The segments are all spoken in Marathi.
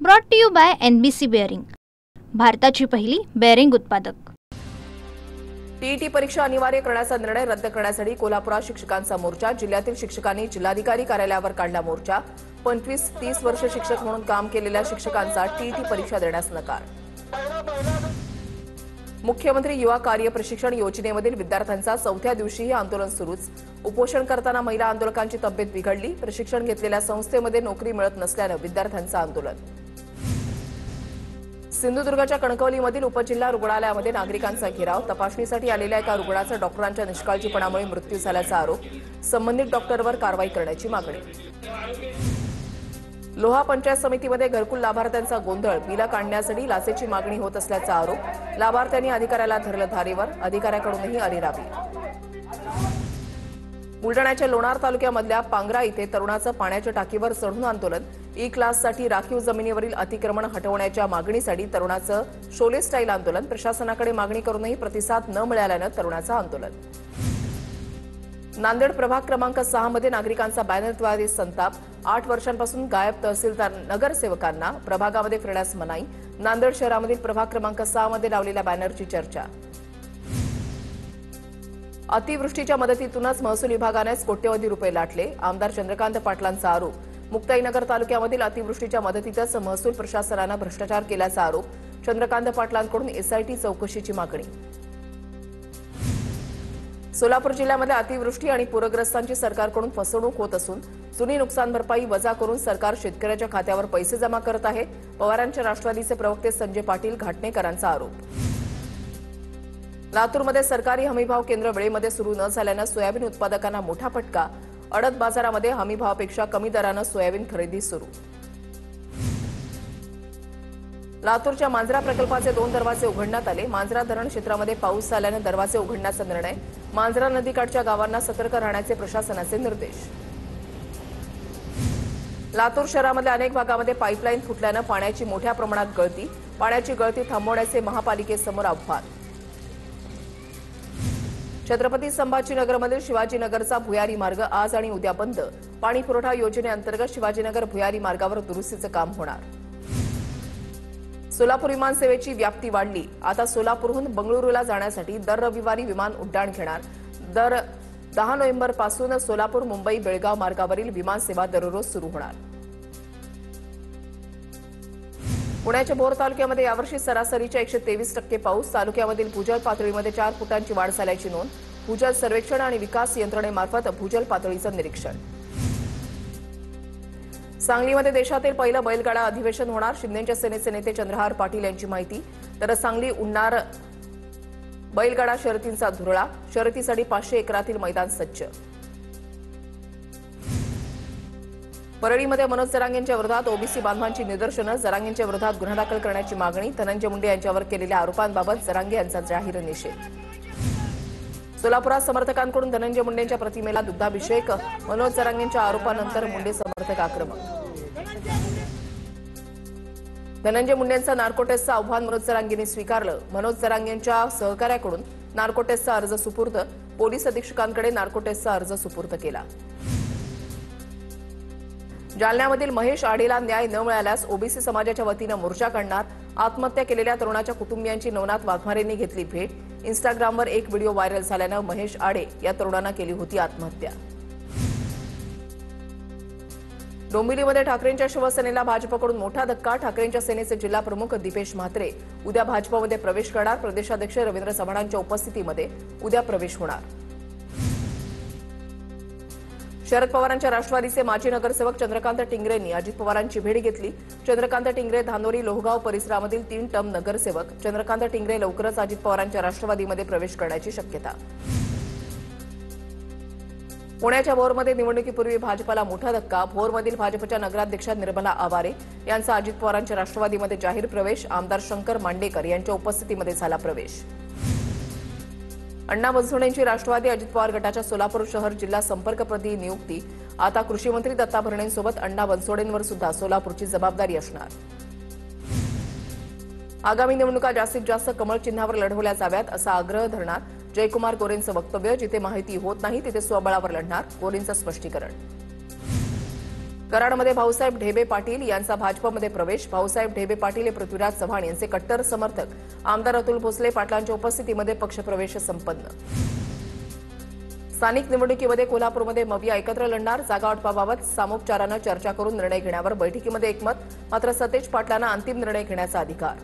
Brought to you by NBC bearing, भारताची पहिली बेअरिंग उत्पादक। टीईटी परीक्षा अनिवार्य करण्याचा निर्णय रद्द करण्यासाठी कोल्हापुरात शिक्षकांचा मोर्चा। जिल्ह्यातील शिक्षकांनी जिल्हाधिकारी कार्यालयावर काढला मोर्चा। 25-30 वर्ष शिक्षक म्हणून काम केलेल्या शिक्षकांचा टीईटी परीक्षा देण्यास नकार। मुख्यमंत्री युवा कार्य प्रशिक्षण योजनेमधील विद्यार्थ्यांचा 4थ्या दिवशीही आंदोलन सुरूच। उपोषण करताना महिला आंदोलकांची तब्येत बिघडली। प्रशिक्षण घेतलेल्या संस्थेमध्ये नोकरी मिळत नसल्यानं विद्यार्थ्यांचं आंदोलन। सिंधुदुर्गच्या कणकवलीमधील उपजिल्हा रुग्णालयामध्ये नागरिकांचा घेराव। तपासणीसाठी आलेल्या एका रुग्णाचा डॉक्टरांच्या निष्काळजीपणामुळे मृत्यू झाल्याचा आरोप। संबंधित डॉक्टरवर कारवाई करण्याची मागणी। लोहा पंचायत समितीमध्ये घरकुल लाभार्थ्यांचा गोंधळ। बिलं काढण्यासाठी लाचेची मागणी होत असल्याचा आरोप। लाभार्थ्यांनी अधिकाऱ्याला धरलं धारेवर। अधिकाऱ्याकडूनही अरेरावी। बुलढाण्याच्या लोणार तालुक्यामधल्या पांगरा इथे तरुणाचं पाण्याच्या टाकीवर चढून आंदोलन। क्लाससाठी राखीव जमिनीवरील अतिक्रमण हटवण्याच्या मागणीसाठी तरुणाचं शोले स्टाईल आंदोलन। प्रशासनाकडे मागणी करूनही प्रतिसाद न मिळाल्यानं तरुणाचं आंदोलन। नांदेड प्रभाग क्रमांक 6 मध्ये नागरिकांचा बॅनरद्वारे संताप। 8 वर्षांपासून गायब तहसीलदार नगरसेवकांना प्रभागामध्ये फिरण्यास मनाई। नांदेड शहरामधील प्रभाग क्रमांक 6 मध्ये लावलेल्या बॅनरची चर्चा। अतिवृष्टीच्या मदतीतूनच महसूल विभागानेच कोट्यवधी रुपये लाटले। आमदार चंद्रकांत पाटलांचा आरोप। मुक्ताईनगर तालुक्यामधील अतिवृष्टीच्या मदतीतच महसूल प्रशासनानं भ्रष्टाचार केल्याचा आरोप। चंद्रकांत पाटलांकडून SIT चौकशीची मागणी। सोलापूर जिल्ह्यामध्ये अतिवृष्टी आणि पूरग्रस्तांची सरकारकडून फसवणूक होत असून जुनी नुकसान भरपाई वजा करून सरकार शेतकऱ्याच्या खात्यावर पैसे जमा करत आहे। पवारांच्या राष्ट्रवादीचे प्रवक्ते संजय पाटील घाटणेकरांचा आरोप। लातूरमध्ये सरकारी हमीभाव केंद्र वेळेमध्ये सुरू न झाल्यानं सोयाबीन उत्पादकांना मोठा फटका। अडत बाजारामध्ये हमीभावापेक्षा कमी दरानं सोयाबीन खरेदी सुरू। लातूरच्या मांजरा प्रकल्पाचे 2 दरवाजे उघडण्यात आले। मांजरा धरण क्षेत्रामध्ये पाऊस झाल्यानं दरवाजे उघडण्याचा निर्णय। मांजरा नदीकाठच्या गावांना सतर्क राहण्याचे प्रशासनाचे निर्देश। लातूर शहरामधल्या अनेक भागामध्ये पाईपलाईन फुटल्यानं पाण्याची मोठ्या प्रमाणात गळती। पाण्याची गळती थांबवण्याचे महापालिकेसमोर आव्हान। छत्रपती संभाजीनगरमधील शिवाजीनगरचा भुयारी मार्ग आज आणि उद्या बंद। पाणी पुरवठा योजनेअंतर्गत शिवाजीनगर भुयारी मार्गावर दुरुस्तीचं काम होणार। सोलापूर विमानसेवेची व्याप्ती वाढली। आता सोलापूरहून बंगळुरूला जाण्यासाठी दर रविवारी विमान उड्डाण घेणार। दर 10 नोव्हेंबरपासून सोलापूर मुंबई बेळगाव मार्गावरील विमानसेवा दररोज सुरू होणार। पुण्याच्या भोर तालुक्यामध्ये यावर्षी सरासरीच्या 123% पाऊस। तालुक्यामधील भूजल पातळीमध्ये 4 फुटांची वाढ झाल्याची नोंद। भूजल सर्वेक्षण आणि विकास यंत्रणेमार्फत भूजल पातळीचं निरीक्षण। सांगलीमध्ये देशातील पहिलं बैलगाडा अधिवेशन होणार। शिंदेच्या सेनेचे नेते चंद्रहार पाटील यांची माहिती। तर सांगली उडणार बैलगाडा शर्यतींचा धुरळा। शर्यतीसाठी 500 एकरातील मैदान सज्ज। परळीमध्ये मनोज जरांगेंच्या विरोधात ओबीसी बांधवांची निदर्शनं। जरांगेंच्या विरोधात गुन्हा दाखल करण्याची मागणी। धनंजय मुंडे यांच्यावर केलेल्या आरोपांबाबत जरांगे यांचा जाहीर निषेध। सोलापुरात समर्थकांकडून धनंजय मुंडेंच्या प्रतिमेला दुग्धाभिषेक। मनोज जरांगेंच्या आरोपानंतर मुंडे समर्थक आक्रमक। धनंजय मुंडेंचं नार्को टेस्टचं आव्हान मनोज जरांगेंनी स्वीकारलं। मनोज जरांगेंच्या सहकार्याकडून नार्को टेस्टचा अर्ज सुपूर्द। पोलीस अधीक्षकांकडे नार्को टेस्टचा अर्ज सुपूर्द केला। जालन्यामधील महेश आडेला न्याय न मिळाल्यास ओबीसी समाजाच्या वतीनं मोर्चा काढणार। आत्महत्या केलेल्या तरुणाच्या कुटुंबियांची नवनाथ वाघमारेंनी घेतली भेट। इंस्टाग्रामवर एक व्हिडिओ व्हायरल झाल्यानं महेश आडे या तरुणानं केली होती आत्महत्या। डोंबिवलीमध्ये ठाकरेंच्या शिवसेनेला भाजपकडून मोठा धक्का। ठाकरेंच्या सेनेचे जिल्हा प्रमुख दीपेश म्हात्रे उद्या भाजपमध्ये प्रवेश करणार। प्रदेशाध्यक्ष रवींद्र चव्हाणांच्या उपस्थितीमध्ये उद्या प्रवेश होणार। शरद पवारांच्या राष्ट्रवादीचे माजी नगरसेवक चंद्रकांत टिंगरेंनी अजित पवारांची भेट घेतली। चंद्रकांत टिंगरे धानोरी लोहगाव परिसरामधील 3 टर्म नगरसेवक। चंद्रकांत टिंगरे लवकरच अजित पवारांच्या राष्ट्रवादीमध्ये प्रवेश करण्याची शक्यता। पुण्याच्या भोरमध्ये निवडणुकीपूर्वी भाजपला मोठा धक्का। भोरमधील भाजपच्या नगराध्यक्षा निर्मला आवारे यांचा अजित पवारांच्या राष्ट्रवादीमध्ये जाहीर प्रवेश। आमदार शंकर मांडेकर यांच्या उपस्थितीमध्ये झाला प्रवेश। अण्णा बनसोडेंची राष्ट्रवादी अजित पवार गटाच्या सोलापूर शहर जिल्हा संपर्कप्रदी नियुक्ती। आता कृषी मंत्री दत्ता भरणेंसोबत अण्णा बनसोडेंवर सुद्धा सोलापूरची जबाबदारी असणार। आगामी निवडणुका जास्तीत जास्त कमळ चिन्हावर लढवल्या जाव्यात असा आग्रह धरणार जयकुमार गोरेंचं वक्तव्य। जिथे माहिती होत नाही तिथे स्वबळावर लढणार, गोरेंचं स्पष्टीकरण। कराडमध्ये भाऊसाहेब ढेबे पाटील यांचा भाजपमध्ये प्रवेश. भाऊसाहेब ढेबे पाटील हे पृथ्वीराज चव्हाण यांचे कट्टर समर्थक. आमदार अतुल भोसले पाटलांच्या उपस्थितीमध्ये पक्षप्रवेश संपन्न. स्थानिक निवडणुकीमध्ये कोल्हापूरमध्ये मविया एकत्र लढणार. जागा वाटपाबाबत सामोपचारानं चर्चा करून निर्णय घेण्यावर बैठकीमध्ये एकमत. मात्र सतेज पाटलांना अंतिम निर्णय घेण्याचा अधिकार.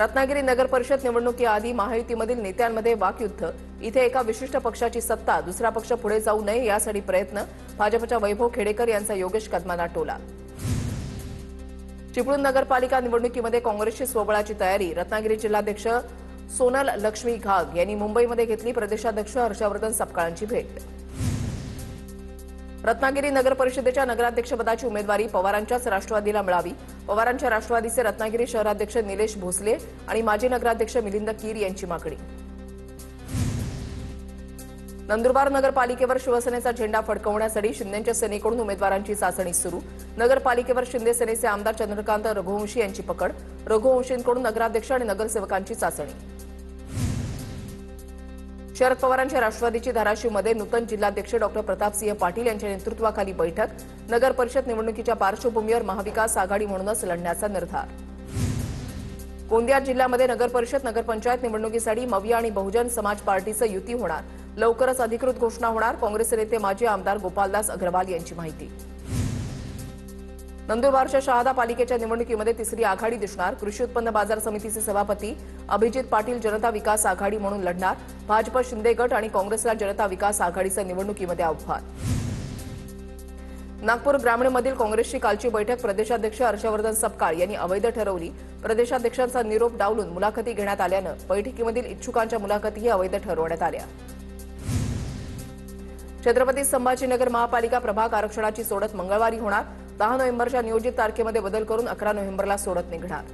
रत्नागिरी नगर परिषद निवडणुकीआधी महायुतीमधील नेत्यांमध्ये वाकयुद्ध. इथे एका विशिष्ट पक्षाची सत्ता, दुसरा पक्ष पुढे जाऊ नये यासाठी प्रयत्न. भाजपच्या वैभव खेडेकर यांचा योगेश कदमांना टोला. चिपळूण नगरपालिका निवडणुकीमध्ये काँग्रेसची स्वबळाची तयारी. रत्नागिरी जिल्हाध्यक्ष सोनल लक्ष्मी घाग यांनी मुंबईमध्ये घेतली प्रदेशाध्यक्ष हर्षवर्धन सपकाळांची भेट. रत्नागिरी नगर परिषदेच्या नगराध्यक्षपदाची उमेदवारी पवारांच्याच राष्ट्रवादीला मिळावी. पवारांच्या राष्ट्रवादीचे रत्नागिरी शहराध्यक्ष निलेश भोसले आणि माजी नगराध्यक्ष मिलिंद कीर यांची मागणी. नंदुरबार नगरपालिकेवर शिवसेनेचा झेंडा फडकवण्यासाठी शिंदेच्या सेनेकडून उमेदवारांची चाचणी सुरू. नगरपालिकेवर शिंदे सेनेचे आमदार चंद्रकांत रघुवंशी यांची पकड. रघुवंशींकडून नगराध्यक्ष आणि नगरसेवकांची चाचणी. शरद पवारांच्या राष्ट्रवादीची धाराशिवमध्ये नूतन जिल्हाध्यक्ष डॉक्टर प्रतापसिंह पाटील यांच्या नेतृत्वाखाली बैठक. नगर परिषद निवडणुकीच्या पार्श्वभूमीवर महाविकास आघाडी म्हणूनच लढण्याचा निर्धार. गोंदिया जिल्ह्यामध्ये नगर परिषद नगरपंचायत निवडणुकीसाठी मविया आणि बहुजन समाज पार्टीचं युती होणार. लवकरच अधिकृत घोषणा होणार. काँग्रेस नेते माजी आमदार गोपालदास अग्रवाल यांची माहिती. नंदुरबारच्या शहादा पालिकेच्या निवडणुकीमध्ये तिसरी आघाडी दिसणार. कृषी उत्पन्न बाजार समितीचे सभापती अभिजित पाटील जनता विकास आघाडी म्हणून लढणार. भाजप शिंदे गट आणि काँग्रेसला जनता विकास आघाडीचं निवडणुकीमध्ये आव्हान. नागपूर ग्रामीणमधील काँग्रेसची कालची बैठक. प्रदेशाध्यक्ष हर्षवर्धन सपकाळ यांनी अवैध ठरवली. प्रदेशाध्यक्षांचा निरोप डावलून मुलाखती घेण्यात आल्यानं बैठकीमधील इच्छुकांच्या मुलाखतीही अवैध ठरवण्यात आल्या. छत्रपती संभाजीनगर महापालिका प्रभाग आरक्षणाची सोडत मंगळवारी होणार. 10 नोव्हेंबरच्या नियोजित तारखेमध्ये बदल करून 11 नोव्हेंबरला सोडत निघणार.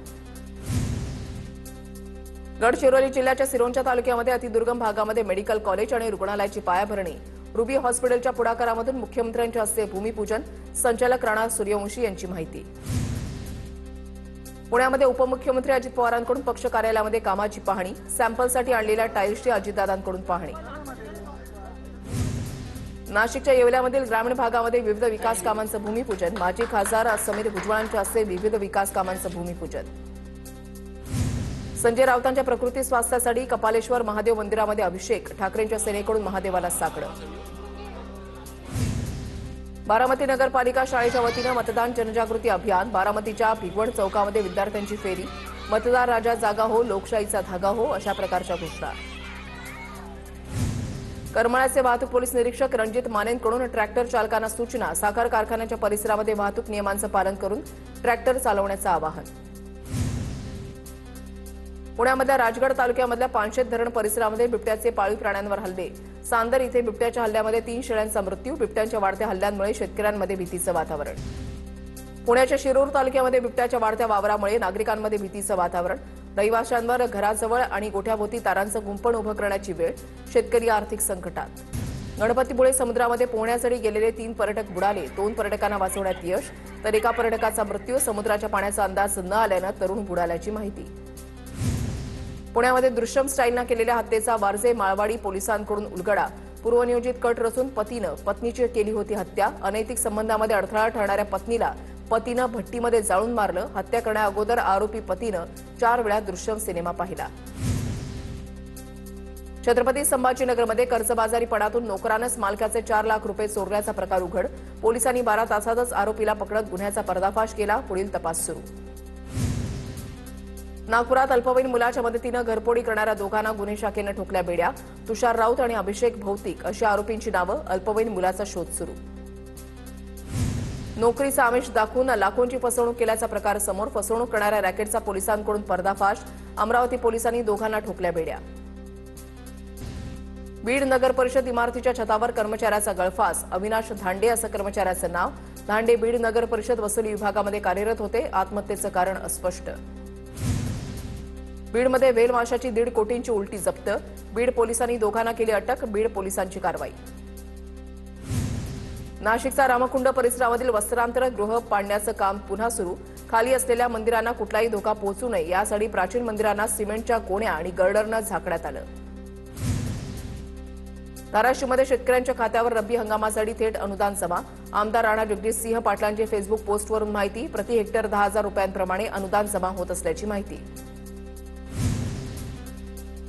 गडचिरोली जिल्ह्याच्या सिरोंचा तालुक्यामध्ये अतिदुर्गम भागामध्ये मेडिकल कॉलेज आणि रुग्णालयाची पायाभरणी. रुबी हॉस्पिटलच्या पुढाकारामधून मुख्यमंत्र्यांच्या हस्ते भूमिपूजन. संचालक राणा सूर्यवंशी यांची माहिती. पुण्यामध्ये उपमुख्यमंत्री अजित पवारांकडून पक्ष कार्यालयामध्ये कामाची पाहणी. सॅम्पलसाठी आणलेल्या टाईल्सची अजितदादांकडून पाहणी. नाशिकच्या येवल्यामधील ग्रामीण भागामध्ये विविध विकास कामांचं भूमिपूजन. माजी खासदार समीर भुजबळांच्या हस्ते विविध विकास कामांचं भूमिपूजन. संजय राऊतांच्या प्रकृती स्वास्थ्यासाठी कपालेश्वर महादेव मंदिरामध्ये अभिषेक. ठाकरेंच्या सेनेकडून महादेवाला साकडं. बारामती नगरपालिका शाळेच्या वतीनं मतदान जनजागृती अभियान. बारामतीच्या भिगवण चौकामध्ये विद्यार्थ्यांची फेरी. मतदार राजा जागा हो, लोकशाहीचा धागा हो, अशा प्रकारच्या घोषणा. करमाळ्याचे वाहतूक पोलीस निरीक्षक रणजित मानेंकडून ट्रॅक्टर चालकांना सूचना. साखर कारखान्याच्या परिसरामध्ये वाहतूक नियमांचं पालन करून ट्रॅक्टर चालवण्याचं आवाहन. पुण्यामधल्या राजगड तालुक्यामधल्या पानशेत धरण परिसरामध्ये बिबट्याचे पाळीव प्राण्यांवर हल्ले. सांदर इथे बिबट्याच्या हल्ल्यामध्ये 3 शेळ्यांचा मृत्यू. बिबट्यांच्या वाढत्या हल्ल्यांमुळे शेतकऱ्यांमध्ये भीतीचं वातावरण. पुण्याच्या शिरूर तालुक्यामध्ये बिबट्याच्या वाढत्या वावरामुळे नागरिकांमध्ये भीतीचं वातावरण. रहिवाशांवर घराजवळ आणि गोठ्याभोवती तारांचं कुंपण उभं करण्याची वेळ. शेतकरी आर्थिक संकटात. गणपतीपुळे समुद्रामध्ये पोहण्यासाठी गेलेले 3 पर्यटक बुडाले. 2 पर्यटकांना वाचवण्यात यश, तर एका पर्यटकाचा मृत्यू. समुद्राच्या पाण्याचा अंदाज न आल्यानं तरुण बुडाल्याची माहिती. पुण्यामध्ये दृश्यम स्टाईलनं केलेल्या हत्येचा वारजे माळवाडी पोलिसांकडून उलगडा. पूर्वनियोजित कट रचून पतीनं पत्नीची केली होती हत्या. अनैतिक संबंधामध्ये अडथळा ठरणाऱ्या पत्नीला पतीनं भट्टीमध्ये जाळून मारलं. हत्या करण्याअगोदर आरोपी पतीनं 4 वेळा दृश्यम सिनेमा पाहिला. छत्रपती संभाजीनगरमध्ये कर्जबाजारीपणातून नोकरानंच मालकाचे 4 लाख रुपये चोरल्याचा प्रकार उघड. पोलिसांनी 12 तासातच आरोपीला पकडत गुन्ह्याचा पर्दाफाश केला. पुढील तपास सुरू. नागपुरात अल्पवयीन मुलाच्या मदतीनं घरफोडी करणाऱ्या दोघांना गुन्हे शाखेनं ठोकल्या बेड्या. तुषार राऊत आणि अभिषेक भौतिक अशी आरोपींची नावं. अल्पवयीन मुलाचा शोध सुरू. नोकरीचा आमिष दाखवून लाखोंची फसवणूक केल्याचा प्रकार समोर. फसवणूक करणाऱ्या रॅकेटचा पोलिसांकडून पर्दाफाश. अमरावती पोलिसांनी दोघांना ठोकल्या बेड्या. बीड नगर परिषद इमारतीच्या छतावर कर्मचाऱ्याचा गळफास. अविनाश धांडे असं कर्मचाऱ्याचं नाव. धांडे बीड नगर परिषद वसुली विभागामध्ये कार्यरत होते. आत्महत्येचं कारण अस्पष्ट. बीडमध्ये व्हेल माशाची 1.5 कोटींची उलटी जप्त. बीड पोलिसांनी दोघांना केली अटक. बीड पोलिसांची कारवाई. नाशिकचा रामकुंड परिसरामधील वस्त्रांतर गृह पाडण्याचं काम पुन्हा सुरू. खाली असलेल्या मंदिरांना कुठलाही धोका पोहोचू नये यासाठी प्राचीन मंदिरांना सिमेंटच्या गोण्या आणि गर्डरनं झाकण्यात आलं. धाराशिवमध्ये शेतकऱ्यांच्या खात्यावर रब्बी हंगामासाठी थेट अनुदान जमा. आमदार राणा जगजितसिंह पाटलांची फेसबुक पोस्टवरून माहिती. प्रति हेक्टर 10,000 रुपयांप्रमाणे अनुदान जमा होत असल्याची माहिती.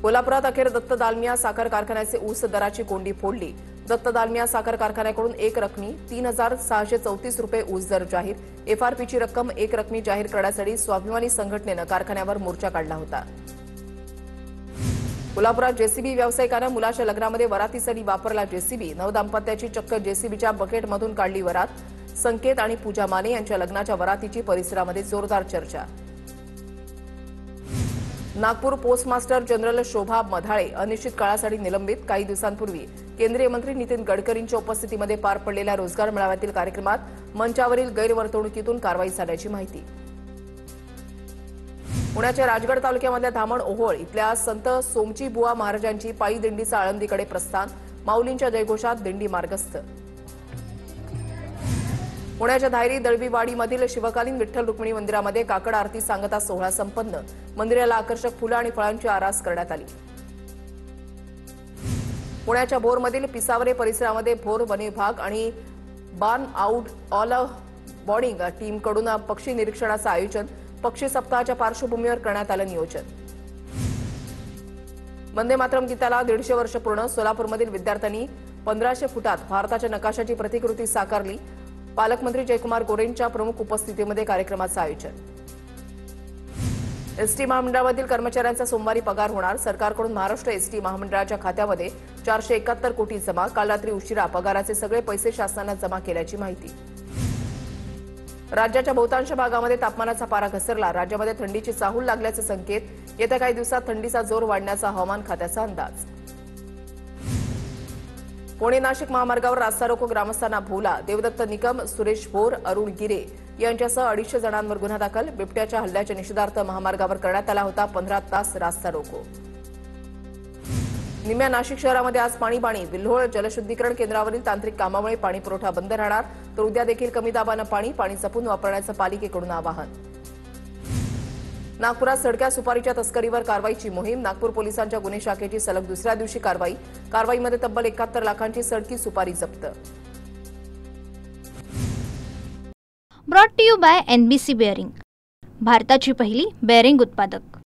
कोल्हापुरात अखेर दत्त दालमिया साखर कारखान्याचे ऊस दराची कोंडी फोडली. दत्त दालमिया साखर कारखान्याकडून एक रकमी 3,634 रुपये ऊस दर जाहीर. एफआरपीची रक्कम एक रकमी जाहीर करण्यासाठी स्वाभिमानी संघटनेनं कारखान्यावर मोर्चा काढला होता. कोल्हापुरात जेसीबी व्यावसायिकानं मुलाच्या लग्नामध्ये वरातीसाठी वापरला जेसीबी. नवदाम्पत्याची चक्क जेसीबीच्या बकेटमधून काढली वरात. संकेत आणि पूजा माने यांच्या लग्नाच्या वरातीची परिसरामध्ये जोरदार चर्चा. नागपूर पोस्टमास्टर जनरल शोभा मधाळे अनिश्चित काळासाठी निलंबित. काही दिवसांपूर्वी केंद्रीय मंत्री नितीन गडकरींच्या उपस्थितीमध्ये पार पडलेल्या रोजगार मेळाव्यातील कार्यक्रमात मंचावरील गैरवर्तणुकीतून कारवाई झाल्याची माहिती. पुण्याच्या राजगड तालुक्यामधल्या धामण ओहोळ इथल्या संत सोमची बुवा महाराजांची पायी दिंडीचं आळंदीकडे प्रस्थान. माऊलींच्या जयघोषात दिंडी मार्गस्थ. पुण्याच्या धायरी दळवीवाडीमधील शिवकालीन विठ्ठल रुक्मिणी मंदिरामध्ये काकड आरती सांगता सोहळा संपन्न. मंदिराला आकर्षक फुलं आणि फळांची आरास करण्यात आली. पुण्याच्या भोरमधील पिसावरे परिसरामध्ये भोर वनविभाग आणि बार्न आउट ऑल बॉर्डिंग टीमकडून पक्षी निरीक्षणाचं आयोजन. पक्षी सप्ताहाच्या पार्श्वभूमीवर करण्यात आलं नियोजन. वंदे मातरम गीताला 150 वर्ष पूर्ण. सोलापूरमधील विद्यार्थ्यांनी 1500 फुटात भारताच्या नकाशाची प्रतिकृती साकारली. पालकमंत्री जयकुमार गोरेंच्या प्रमुख उपस्थितीमध्ये कार्यक्रमाचं आयोजन. एसटी महामंडळामधील कर्मचाऱ्यांचा सोमवारी पगार होणार. सरकारकडून महाराष्ट्र एसटी महामंडळाच्या खात्यामध्ये 471 कोटी जमा. काल रात्री उशिरा पगाराचे सगळे पैसे शासनानं जमा केल्याची माहिती. राज्याच्या बहुतांश भागामध्ये तापमानाचा पारा घसरला. राज्यामध्ये थंडीची चाहूल लागल्याचे संकेत. येत्या काही दिवसात थंडीचा जोर वाढण्याचा हवामान खात्याचा अंदाज. पुणे नाशिक महामार्गावर रास्ता रोको ग्रामस्थांना भोवला. देवदत्त निकम, सुरेश भोर, अरुण गिरे यांच्यासह 250 जणांवर गुन्हा दाखल. बिबट्याच्या हल्ल्याच्या निषेधार्थ महामार्गावर करण्यात आला होता 15 तास रास्ता रोको. निम्या नाशिक शहरामध्ये आज पाणी. विल्होळ जलशुद्धीकरण केंद्रावरील तांत्रिक कामामुळे पाणी पुरवठा बंद राहणार. तर उद्या देखील कमी दाबानं पाणी जपून वापरण्याचं पालिकेकडून आवाहन. नागपुरात सडक्या सुपारीच्या तस्करीवर कारवाईची मोहीम. नागपूर पोलिसांच्या गुन्हे शाखेची सलग दुसऱ्या दिवशी कारवाईमध्ये तब्बल 71 लाखांची सडकी सुपारी जप्त. Brought to you by NBC bearing, भारताची पहिली बेअरिंग उत्पादक.